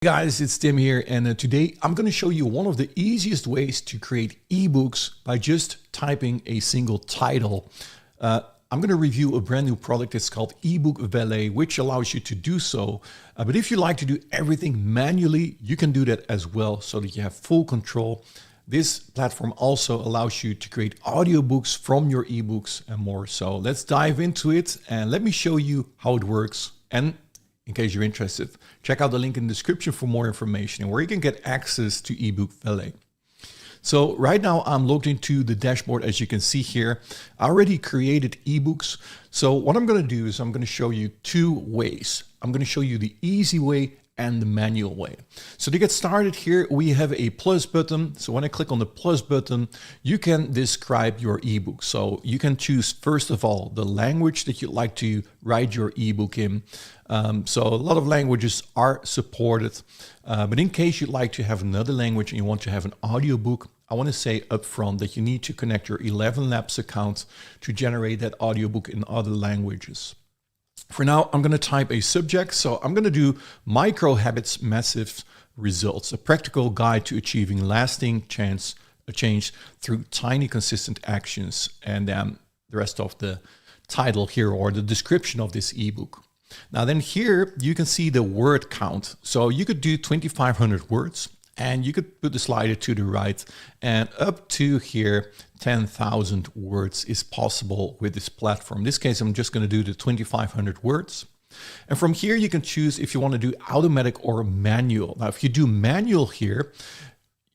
Guys, it's Tim here, and today I'm going to show you one of the easiest ways to create ebooks by just typing a single title. I'm going to review a brand new product. It's called eBook Valet, which allows you to do so. But if you like to do everything manually, you can do that as well so that you have full control. This platform also allows you to create audiobooks from your ebooks and more. So let's dive into it and let me show you how it works. And in case you're interested, check out the link in the description for more information and where you can get access to eBook Valet. So right now I'm logged into the dashboard. As you can see here, I already created ebooks. So what I'm going to do is I'm going to show you two ways. I'm going to show you the easy way and the manual way. So to get started here, we have a plus button. So when I click on the plus button, you can describe your ebook. So you can choose, first of all, the language that you'd like to write your ebook in. So a lot of languages are supported, but in case you'd like to have another language and you want to have an audiobook, I want to say upfront that you need to connect your 11 Labs account to generate that audiobook in other languages. For now, I'm going to type a subject. So I'm going to do micro habits, massive results, a practical guide to achieving lasting change through tiny, consistent actions. And then the rest of the title here or the description of this ebook. Now then here you can see the word count. So you could do 2,500 words and you could put the slider to the right, and up to here 10,000 words is possible with this platform. In this case, I'm just going to do the 2,500 words. And from here you can choose if you want to do automatic or manual. Now if you do manual here,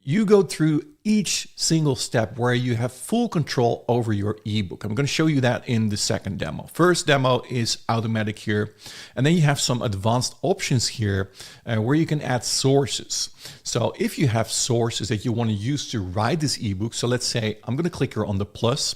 you go through each single step where you have full control over your ebook. I'm going to show you that in the second demo. First demo is automatic here. And then you have some advanced options here where you can add sources. So if you have sources that you want to use to write this ebook, so let's say I'm going to click here on the plus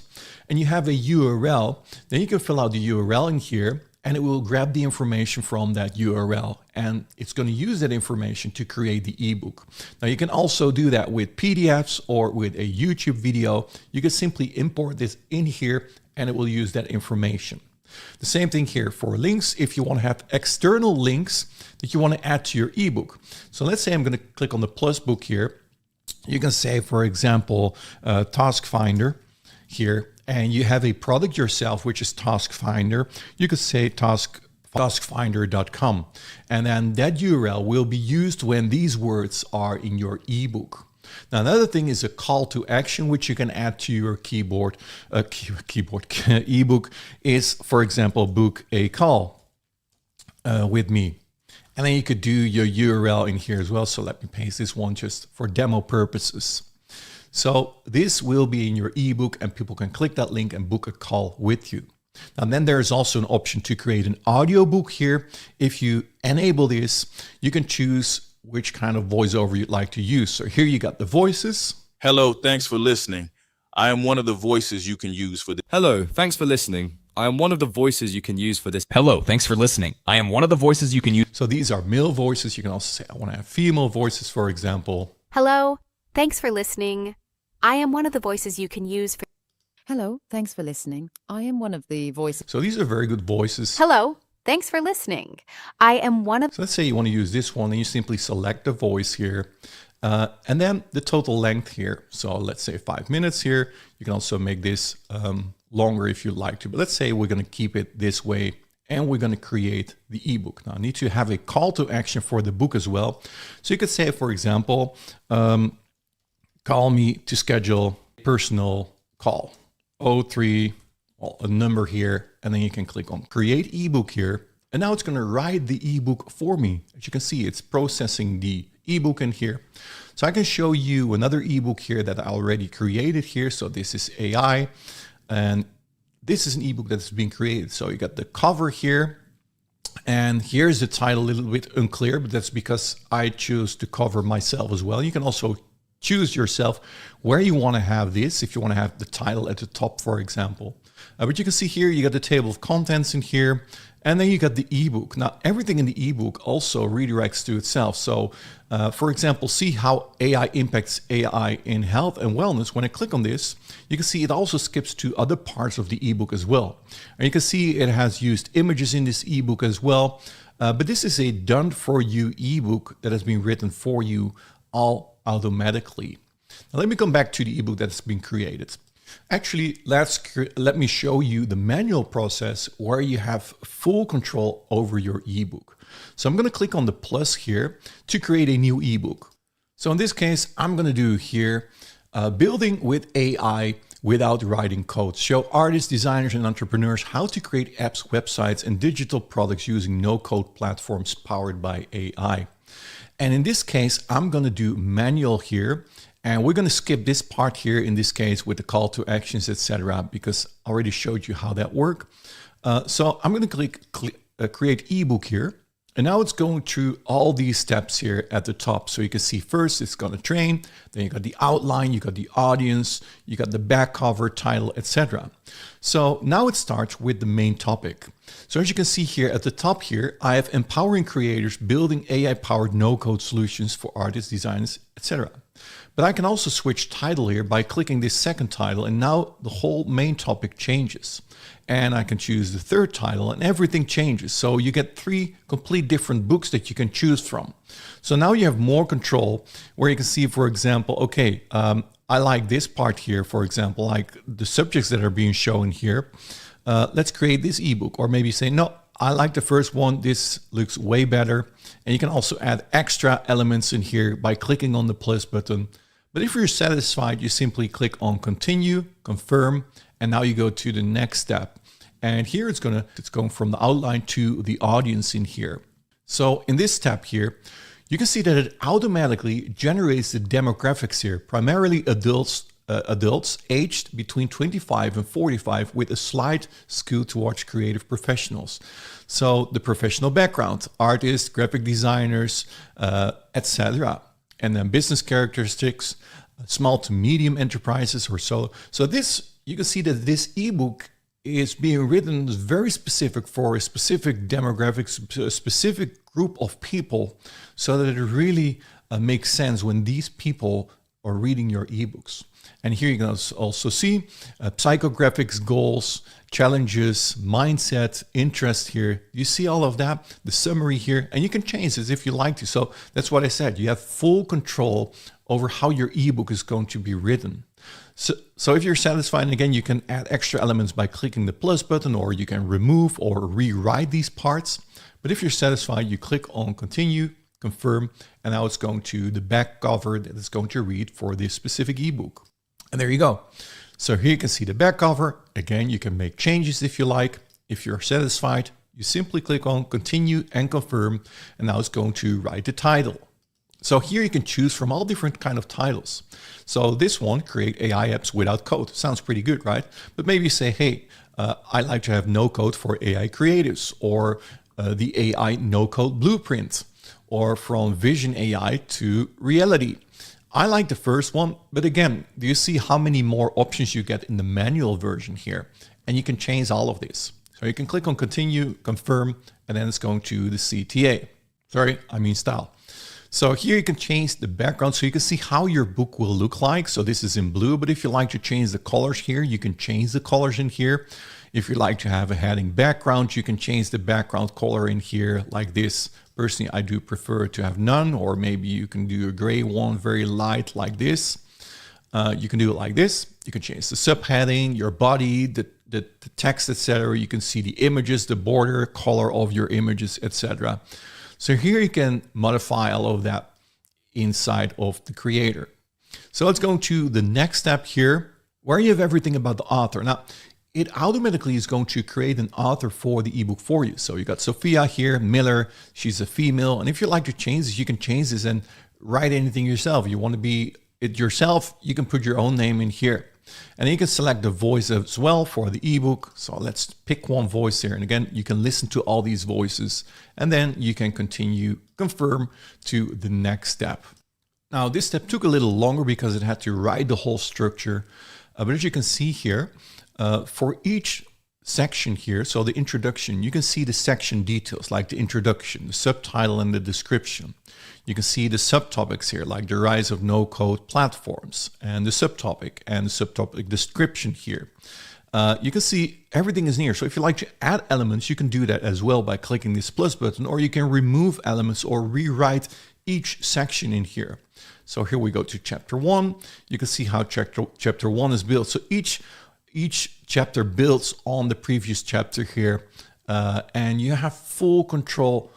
and you have a URL, then you can fill out the URL in here and it will grab the information from that URL and it's going to use that information to create the ebook. Now you can also do that with PDFs or with a YouTube video. You can simply import this in here and it will use that information. The same thing here for links. If you want to have external links that you want to add to your ebook. So let's say I'm going to click on the plus book here. You can say, for example, Task Finder here. And you have a product yourself, which is Task Finder. You could say taskfinder.com. And then that URL will be used when these words are in your ebook. Now, another thing is a call to action, which you can add to your ebook is, for example, book a call with me. And then you could do your URL in here as well. So let me paste this one just for demo purposes. So this will be in your ebook and people can click that link and book a call with you. Now then there's also an option to create an audiobook here. If you enable this, you can choose which kind of voiceover you'd like to use. So here you got the voices. Hello, thanks for listening. I am one of the voices you can use for this. Hello, thanks for listening. I am one of the voices you can use for this. Hello, thanks for listening. I am one of the voices you can use. So these are male voices. You can also say, I want to have female voices, for example. Hello, thanks for listening. I am one of the voices you can use for... Hello, thanks for listening. I am one of the voices. So these are very good voices. Hello, thanks for listening. I am one of... So let's say you want to use this one and you simply select the voice here. And then the total length here. So let's say 5 minutes here. You can also make this longer if you'd like to. But let's say we're going to keep it this way and we're going to create the ebook. Now I need to have a call to action for the book as well. So you could say, for example, call me to schedule a personal call. 03, well, a number here, and then you can click on create ebook here. And now it's going to write the ebook for me. As you can see, it's processing the ebook in here. So I can show you another ebook here that I already created here. So this is AI, and this is an ebook that's been created. So you got the cover here. And here's the title, a little bit unclear, but that's because I choose to cover myself as well. You can also choose yourself where you want to have this, if you want to have the title at the top, for example. But you can see here, you got the table of contents in here, and then you got the ebook. Now, everything in the ebook also redirects to itself. So, for example, see how AI impacts AI in health and wellness. When I click on this, you can see it also skips to other parts of the ebook as well. And you can see it has used images in this ebook as well. But this is a done for you ebook that has been written for you all automatically. Now let me come back to the ebook that's been created. Actually, let me show you the manual process where you have full control over your ebook. So I'm going to click on the plus here to create a new ebook. So in this case, I'm going to do here, building with AI without writing code. Show artists, designers, and entrepreneurs how to create apps, websites, and digital products using no-code platforms powered by AI. And in this case, I'm going to do manual here. And we're going to skip this part here in this case with the call to actions, etc., because I already showed you how that works. So I'm going to click create ebook here. And now it's going through all these steps here at the top. So you can see first it's going to train, then you got the outline, you got the audience, you got the back cover, title, etc. So now it starts with the main topic. So as you can see here at the top here, I have empowering creators building AI-powered no-code solutions for artists, designers, etc. But I can also switch title here by clicking this second title, and now the whole main topic changes. And I can choose the third title and everything changes. So you get 3 complete different books that you can choose from. So now you have more control where you can see, for example, okay, I like this part here, for example, like the subjects that are being shown here. Let's create this ebook, or maybe say, no, I like the first one. This looks way better. And you can also add extra elements in here by clicking on the plus button. But if you're satisfied, you simply click on continue, confirm, and now you go to the next step. And here it's going from the outline to the audience in here. So in this step here, you can see that it automatically generates the demographics here, primarily adults aged between 25 and 45 with a slight skew towards creative professionals. So the professional background, artists, graphic designers, etc. And then business characteristics, small to medium enterprises or so. So this, you can see that this ebook is being written very specific for a specific demographic, a specific group of people, so that it really makes sense when these people are reading your ebooks. And here you can also see psychographics, goals, challenges, mindset, interest here. You see all of that, the summary here, and you can change this if you like to. So that's what I said. You have full control over how your ebook is going to be written. So if you're satisfied, again, you can add extra elements by clicking the plus button, or you can remove or rewrite these parts. But if you're satisfied, you click on continue, confirm, and now it's going to the back cover that it's going to read for this specific ebook. And there you go. So here you can see the back cover. Again, you can make changes if you like. If you're satisfied, you simply click on continue and confirm, and now it's going to write the title. So here you can choose from all different kind of titles. So this one, create AI apps without code. Sounds pretty good, right? But maybe you say, hey, I like to have no code for AI creatives, or the AI no code blueprint, or from vision AI to reality. I like the first one, but again, do you see how many more options you get in the manual version here? And you can change all of this. So you can click on continue, confirm, and then it's going to the CTA. Sorry, I mean style. So here you can change the background so you can see how your book will look like. So this is in blue, but if you like to change the colors here, you can change the colors in here. If you like to have a heading background, you can change the background color in here like this. Personally, I do prefer to have none, or maybe you can do a gray one, very light like this. You can do it like this. You can change the subheading, your body, the text, etc. You can see the images, the border color of your images, etc. So here you can modify all of that inside of the creator. So let's go to the next step here, where you have everything about the author. Now, it automatically is going to create an author for the ebook for you. So you got Sophia here, Miller, she's a female. And if you like to change this, you can change this and write anything yourself. You want to be it yourself, you can put your own name in here. And you can select the voice as well for the ebook. So let's pick one voice here. And again, you can listen to all these voices, and then you can continue, confirm to the next step. Now, this step took a little longer because it had to write the whole structure. But as you can see here, for each section here, so the introduction, you can see the section details like the introduction, the subtitle, and the description. You can see the subtopics here, like the rise of no-code platforms, and the subtopic description here. you can see everything is near. So if you like to add elements, you can do that as well by clicking this plus button, or you can remove elements or rewrite each section in here. So here we go to chapter 1. You can see how chapter 1 is built. So each chapter builds on the previous chapter here, and you have full control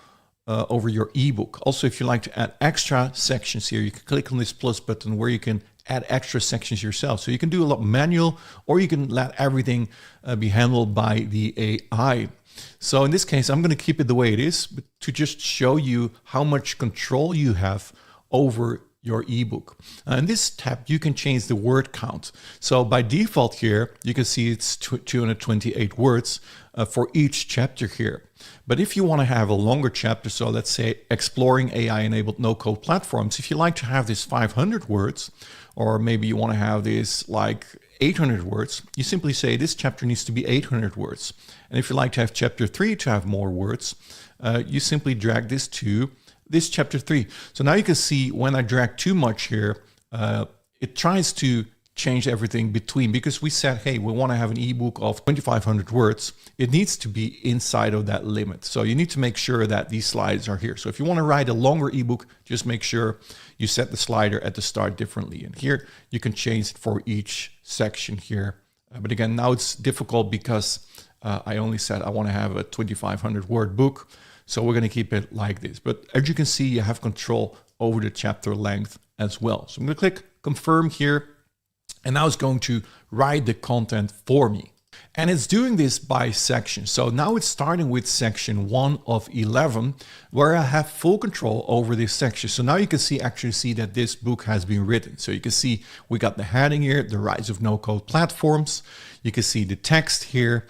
over your ebook. Also, if you like to add extra sections here, you can click on this plus button where you can add extra sections yourself. So you can do a lot manual, or you can let everything be handled by the AI. So in this case, I'm going to keep it the way it is, but to just show you how much control you have over your ebook. In this tab, you can change the word count. So by default here, you can see it's 228 words for each chapter here. But if you want to have a longer chapter, so let's say exploring AI-enabled no-code platforms, if you like to have this 500 words, or maybe you want to have this like 800 words, you simply say this chapter needs to be 800 words. And if you like to have chapter 3 to have more words, you simply drag this to this chapter 3. So now you can see when I drag too much here, it tries to change everything between, because we said, hey, we want to have an ebook of 2,500 words. It needs to be inside of that limit. So you need to make sure that these slides are here. So if you want to write a longer ebook, just make sure you set the slider at the start differently. And here you can change it for each section here. But again, now it's difficult because I only said I want to have a 2,500 word book. So we're going to keep it like this. But as you can see, you have control over the chapter length as well. So I'm going to click confirm here. And now it's going to write the content for me. And it's doing this by section. So now it's starting with section 1 of 11, where I have full control over this section. So now you can actually see that this book has been written. So you can see we got the heading here, the rise of no-code platforms. You can see the text here.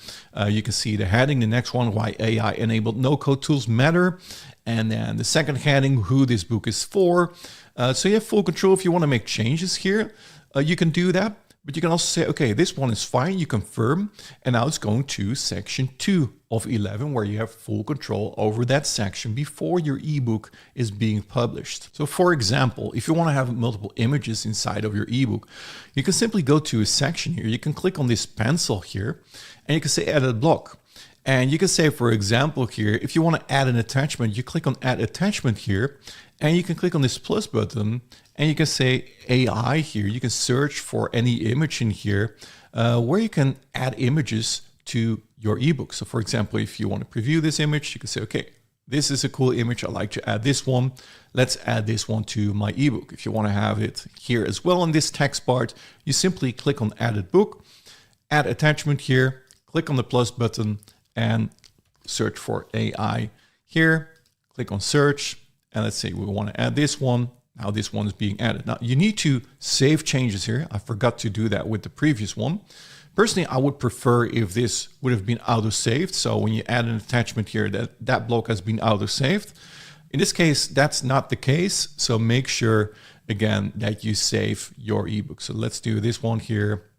You can see the heading, the next one, why AI-enabled no-code tools matter. And then the second heading, who this book is for. So you have full control. If you want to make changes here, you can do that. But you can also say, okay, this one is fine, you confirm, and now it's going to section 2 of 11, where you have full control over that section before your ebook is being published. So for example, if you want to have multiple images inside of your ebook, you can simply go to a section here, you can click on this pencil here, and you can say edit block. And you can say, for example here, if you want to add an attachment, you click on add attachment here, and you can click on this plus button, and you can say AI here. You can search for any image in here where you can add images to your ebook. So for example, if you want to preview this image, you can say, okay, this is a cool image. I like to add this one. Let's add this one to my ebook. If you want to have it here as well on this text part, you simply click on added book, add attachment here, click on the plus button, and search for AI here. Click on search, and let's say we want to add this one. Now this one is being added. Now you need to save changes here. I forgot to do that with the previous one. Personally, I would prefer if this would have been auto-saved. So when you add an attachment here, that block has been auto-saved. In this case, that's not the case. So make sure, again, that you save your ebook. So let's do this one here.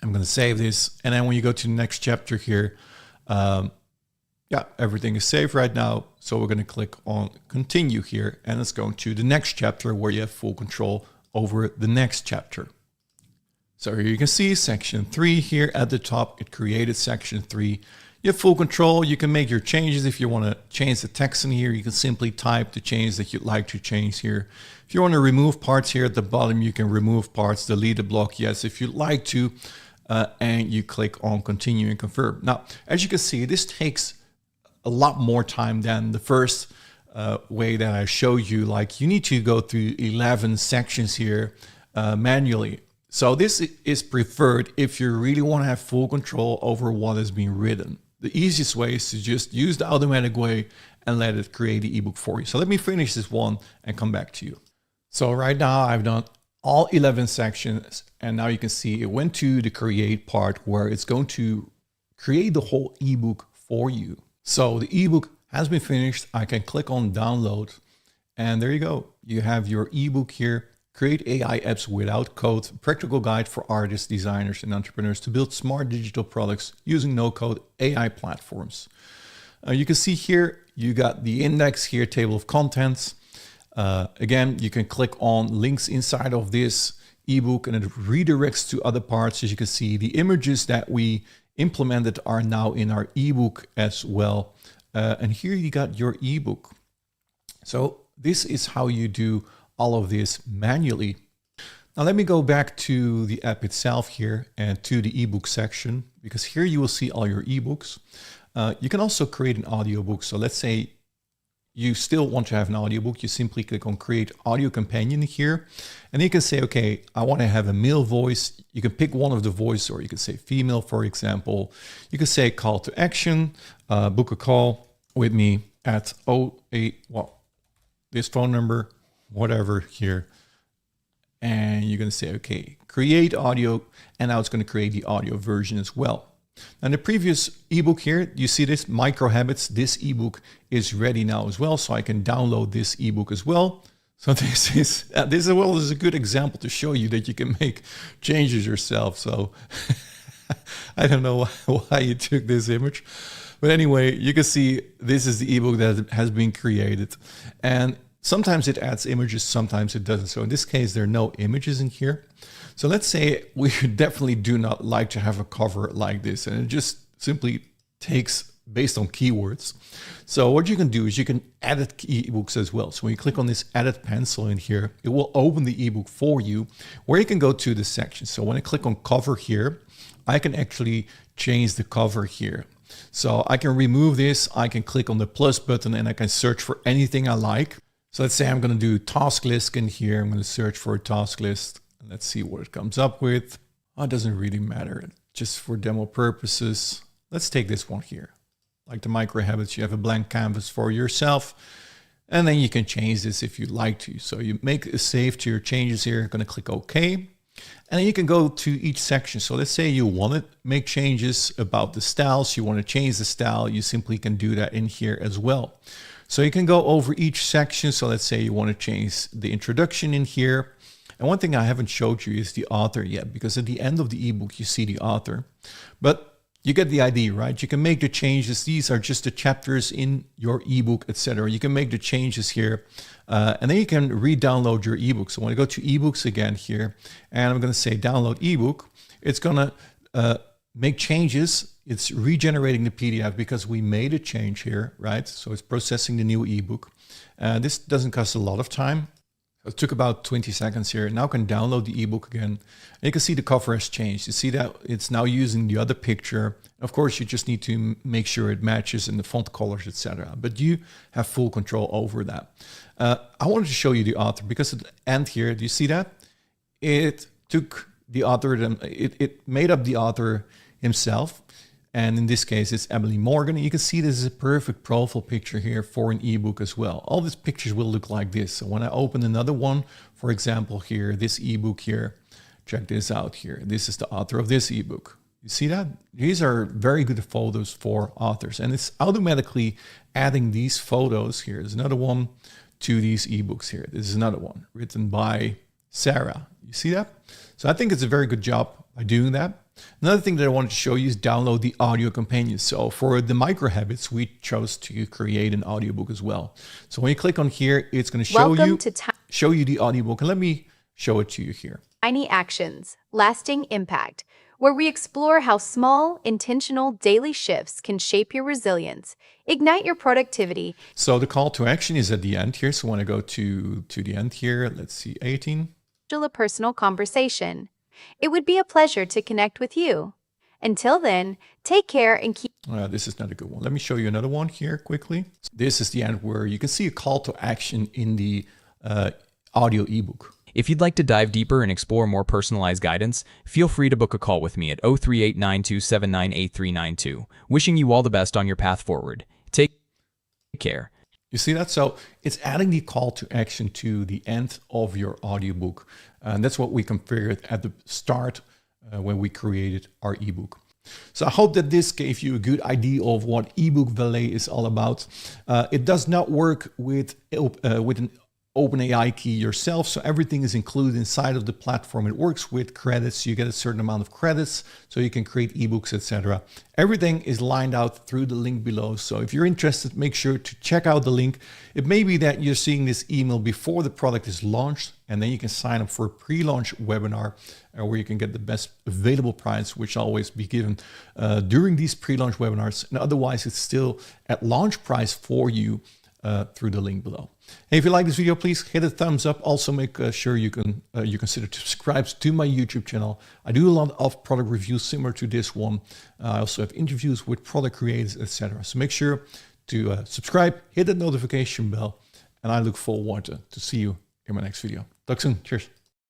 I'm going to save this. And then when you go to the next chapter here, yeah, everything is saved right now. So we're going to click on continue here, and it's going to the next chapter where you have full control over the next chapter. So here you can see section 3 here at the top. It created section 3. You have full control. You can make your changes. If you want to change the text in here, you can simply type the change that you'd like to change here. If you want to remove parts here at the bottom, you can remove parts, delete a block, yes, if you'd like to, and you click on continue and confirm. Now, as you can see, this takes a lot more time than the first way that I showed you. Like you need to go through 11 sections here manually. So this is preferred if you really want to have full control over what is being written. The easiest way is to just use the automatic way and let it create the ebook for you. So let me finish this one and come back to you. So right now I've done all 11 sections, and now you can see it went to the create part where it's going to create the whole ebook for you. So the ebook has been finished. I can click on download, and there you go. You have your ebook here. Create AI apps without code, practical guide for artists, designers, and entrepreneurs to build smart digital products using no-code AI platforms. You can see here, you got the index here, table of contents. Again, you can click on links inside of this ebook and it redirects to other parts. As you can see, the images that we implemented are now in our ebook as well. And here you got your ebook. So this is how you do all of this manually. Now let me go back to the app itself here and to the ebook section, because here you will see all your ebooks. You can also create an audiobook. So let's say you still want to have an audiobook. You simply click on create audio companion here. And you can say, okay, I want to have a male voice. You can pick one of the voice, or you can say female, for example. You can say call to action, book a call with me at this phone number, whatever here. And you're going to say, okay, create audio. And now it's going to create the audio version as well. Now in the previous ebook here, you see this micro habits. This ebook is ready now as well. So I can download this ebook as well. So this is a good example to show you that you can make changes yourself. So I don't know why you took this image. But anyway, you can see this is the ebook that has been created. And sometimes it adds images, sometimes it doesn't. So in this case, there are no images in here. So let's say we definitely do not like to have a cover like this, and it just simply takes based on keywords. So what you can do is you can edit ebooks as well. So when you click on this edit pencil in here, it will open the ebook for you, where you can go to the section. So when I click on cover here, I can actually change the cover here. So I can remove this, I can click on the plus button, and I can search for anything I like. So let's say I'm going to do task list in here. I'm going to search for a task list. Let's see what it comes up with. Oh, it doesn't really matter. Just for demo purposes, let's take this one here. Like the micro habits, you have a blank canvas for yourself. And then you can change this if you like to. So you make a save to your changes here. I'm going to click OK. And then you can go to each section. So let's say you want to make changes about the styles. You want to change the style. You simply can do that in here as well. So you can go over each section. So let's say you want to change the introduction in here. And one thing I haven't showed you is the author yet, because at the end of the ebook, you see the author. But you get the idea, right? You can make the changes. These are just the chapters in your ebook, etc. You can make the changes here. And then you can re-download your ebook. So when I go to ebooks again here, and I'm going to say download ebook, it's going to make changes. It's regenerating the PDF because we made a change here, right? So it's processing the new ebook. This doesn't cost a lot of time. It took about 20 seconds here. Now I can download the ebook again. And you can see the cover has changed. You see that it's now using the other picture. Of course, you just need to make sure it matches in the font colors, etc. But you have full control over that. I wanted to show you the author because at the end here, do you see that? It took the author, it made up the author himself. And in this case, it's Emily Morgan. You can see this is a perfect profile picture here for an ebook as well. All these pictures will look like this. So when I open another one, for example, here, this ebook here, check this out here. This is the author of this ebook. You see that? These are very good photos for authors. And it's automatically adding these photos here. There's another one to these ebooks here. This is another one written by Sarah. You see that? So I think it's a very good job by doing that. Another thing that I wanted to show you is download the audio companion. So for the micro habits, we chose to create an audiobook as well. So when you click on here, it's going to show you the audiobook. And let me show it to you here. Tiny Actions, Lasting Impact, where we explore how small, intentional daily shifts can shape your resilience, ignite your productivity. So the call to action is at the end here. So when I go to the end here, let's see, 18. A personal conversation. It would be a pleasure to connect with you. Until then, take care and keep... This is not a good one. Let me show you another one here quickly. This is the end where you can see a call to action in the audio ebook. If you'd like to dive deeper and explore more personalized guidance, feel free to book a call with me at 03892798392. Wishing you all the best on your path forward. Take care. You see that? So it's adding the call to action to the end of your audiobook. And that's what we configured at the start when we created our ebook. So I hope that this gave you a good idea of what eBook Valet is all about. It does not work with an OpenAI key yourself. So everything is included inside of the platform. It works with credits. You get a certain amount of credits so you can create ebooks, etc. Everything is lined out through the link below. So if you're interested, make sure to check out the link. It may be that you're seeing this email before the product is launched, and then you can sign up for a pre-launch webinar where you can get the best available price, which will always be given during these pre-launch webinars. And otherwise, it's still at launch price for you through the link below. Hey, if you like this video, please hit a thumbs up. Also, make sure you consider to subscribe to my YouTube channel. I do a lot of product reviews similar to this one. I also have interviews with product creators, etc. So make sure to subscribe, hit that notification bell, and I look forward to see you in my next video. Talk soon. Cheers.